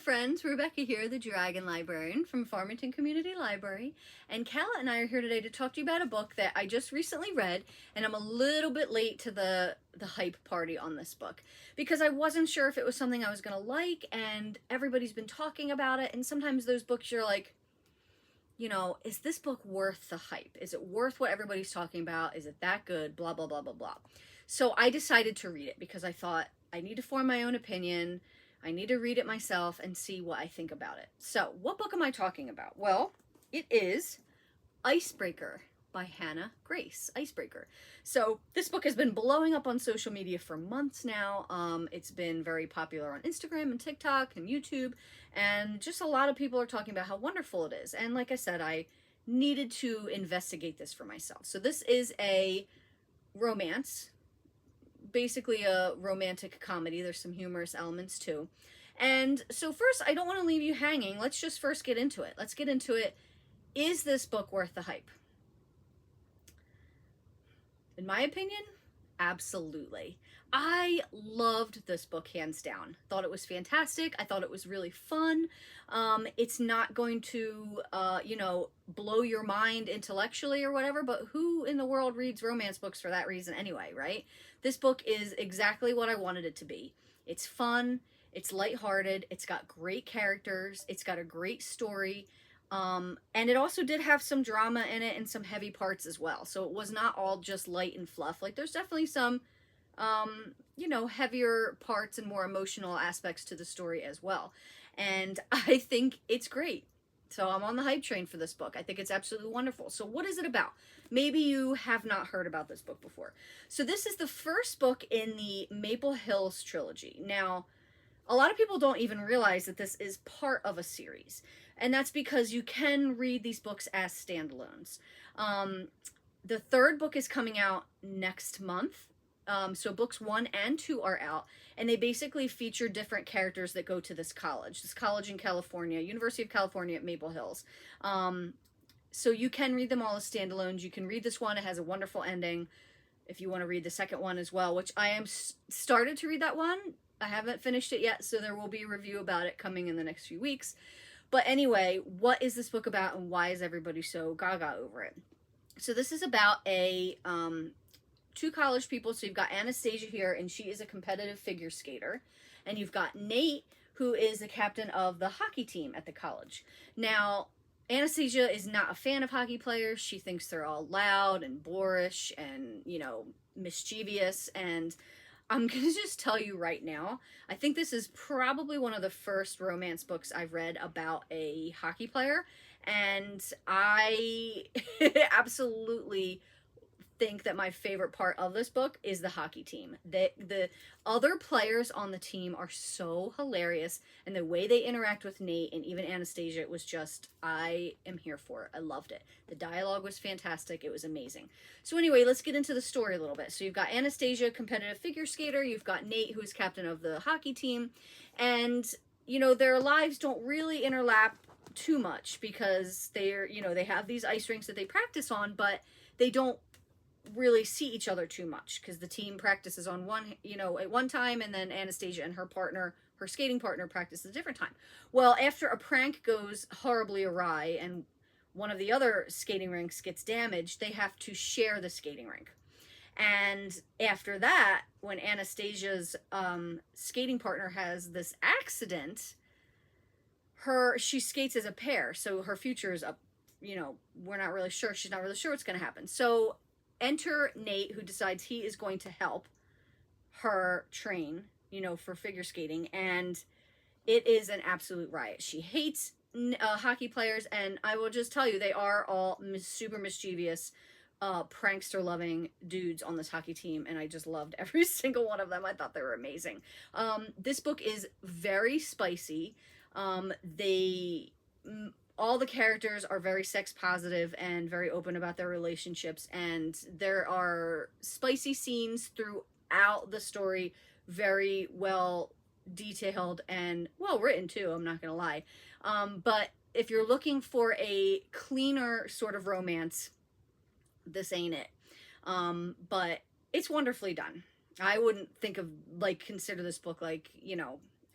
friends, Rebecca here, the Dragon Librarian from Farmington Community Library, and Cal and I are here today to talk to you about a book that I just recently read, and I'm a little bit late to the hype party on this book because I wasn't sure if it was something I was going to like, and everybody's been talking about it, and sometimes those books you're like, is this book worth the hype? Is it worth what everybody's talking about? Is it that good? Blah, blah, blah, blah, blah. So I decided to read it because I thought I need to form my own opinion. I need to read it myself and see what I think about it. So, what book am I talking about? Well, it is Icebreaker by Hannah Grace. Icebreaker. So, this book has been blowing up on social media for months now. It's been very popular on Instagram and TikTok and YouTube, and just a lot of people are talking about how wonderful it is. And like I said, I needed to investigate this for myself. So, this is a romance, basically a romantic comedy. There's some humorous elements too. And so first, I don't want to leave you hanging. Let's just first get into it. Let's get into it. Is this book worth the hype? In my opinion, absolutely. I loved this book hands down. Thought it was fantastic. I thought it was really fun. It's not going to, blow your mind intellectually or whatever, but who in the world reads romance books for that reason anyway, right? This book is exactly what I wanted it to be. It's fun. It's lighthearted. It's got great characters. It's got a great story. And it also did have some drama in it and some heavy parts as well. So it was not all just light and fluff. Like there's definitely some, heavier parts and more emotional aspects to the story as well. And I think it's great. So I'm on the hype train for this book. I think it's absolutely wonderful. So what is it about? Maybe you have not heard about this book before. So this is the first book in the Maple Hills trilogy. Now, a lot of people don't even realize that this is part of a series. And that's because you can read these books as standalones. The third book is coming out next month. So books 1 and 2 are out, and they basically feature different characters that go to this college in California, University of California at Maple Hills. So you can read them all as standalones. You can read this one. It has a wonderful ending. If you want to read the second one as well, which I am started to read that one. I haven't finished it yet, so there will be a review about it coming in the next few weeks. But anyway, what is this book about, and why is everybody so gaga over it? So this is about two college people. So you've got Anastasia here, and she is a competitive figure skater. And you've got Nate, who is the captain of the hockey team at the college. Now, Anastasia is not a fan of hockey players. She thinks they're all loud and boorish and, mischievous. And I'm going to just tell you right now, I think this is probably one of the first romance books I've read about a hockey player. And I absolutely think that my favorite part of this book is the hockey team. The other players on the team are so hilarious, and the way they interact with Nate and even Anastasia, it was just, I am here for it. I loved it. The dialogue was fantastic. It was amazing. So anyway, let's get into the story a little bit. So you've got Anastasia, competitive figure skater. You've got Nate, who is captain of the hockey team. And, their lives don't really interlap too much because they have these ice rinks that they practice on, but they don't really see each other too much because the team practices on at one time, and then Anastasia and her skating partner, practice at a different time. Well, after a prank goes horribly awry and one of the other skating rinks gets damaged, they have to share the skating rink. And after that, when Anastasia's skating partner has this accident, she skates as a pair, so her future is up. We're not really sure. She's not really sure what's going to happen. So enter Nate, who decides he is going to help her train, for figure skating. And it is an absolute riot. She hates hockey players, and I will just tell you, they are all super mischievous, prankster-loving dudes on this hockey team, and I just loved every single one of them. I thought they were amazing. This book is very spicy. All the characters are very sex positive and very open about their relationships, and there are spicy scenes throughout the story, very well detailed and well written too, I'm not gonna lie. But if you're looking for a cleaner sort of romance, this ain't it. But it's wonderfully done. I wouldn't consider this book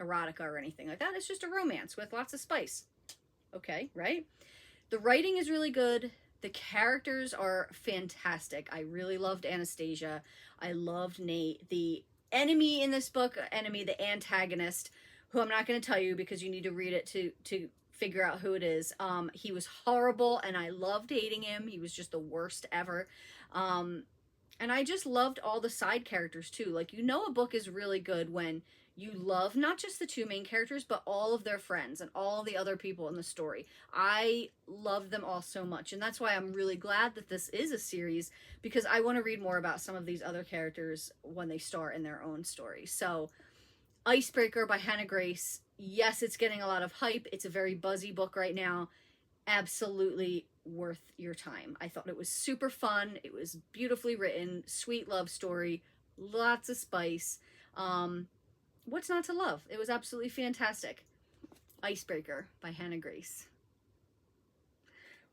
erotica or anything like that. It's just a romance with lots of spice. Okay, right? The writing is really good. The characters are fantastic. I really loved Anastasia. I loved Nate. The enemy in this book, the antagonist, who I'm not going to tell you because you need to read it to figure out who it is. He was horrible, and I loved hating him. He was just the worst ever. And I just loved all the side characters too. Like, you know, a book is really good when you love not just the two main characters, but all of their friends and all the other people in the story. I loved them all so much. And that's why I'm really glad that this is a series, because I want to read more about some of these other characters when they star in their own story. So, Icebreaker by Hannah Grace. Yes, it's getting a lot of hype. It's a very buzzy book right now. Absolutely worth your time. I thought it was super fun. It was beautifully written, sweet love story, lots of spice. What's not to love? It was absolutely fantastic. Icebreaker by Hannah Grace.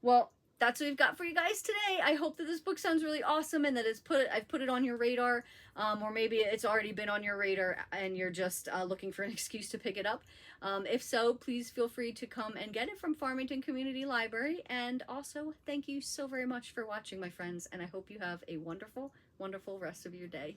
Well, that's what we've got for you guys today. I hope that this book sounds really awesome and that I've put it on your radar, or maybe it's already been on your radar and you're just looking for an excuse to pick it up. If so, please feel free to come and get it from Farmington Community Library. And also, thank you so very much for watching, my friends, and I hope you have a wonderful, wonderful rest of your day.